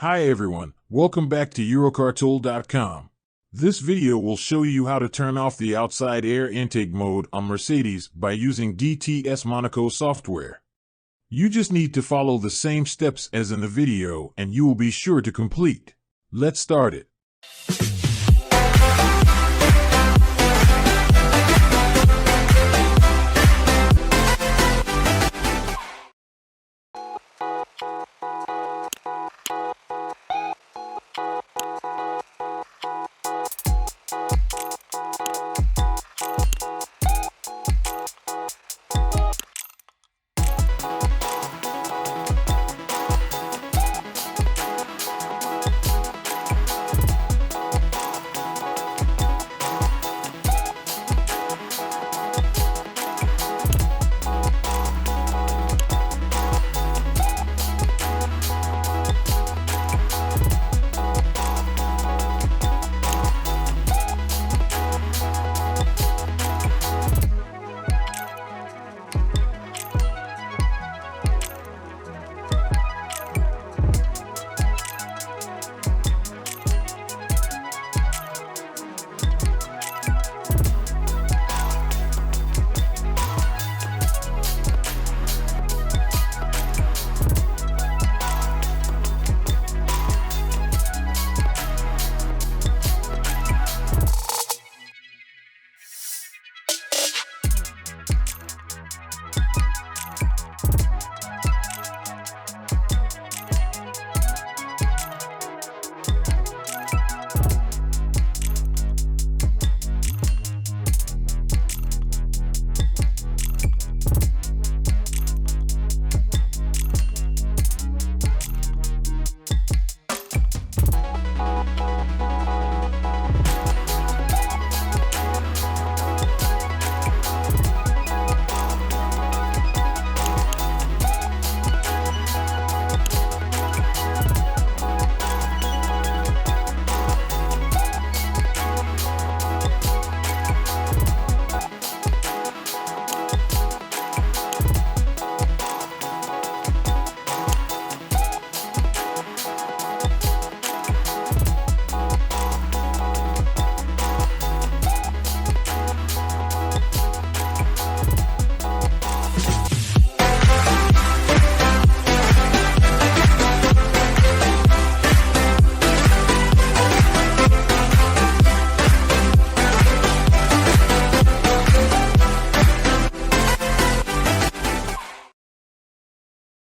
Hi everyone, welcome back to Eurocartool.com. This video will show you how to turn off the outside air intake mode on Mercedes by using DTS Monaco Software. You just need to follow the same steps as in the video and you will be sure to complete. Let's start it.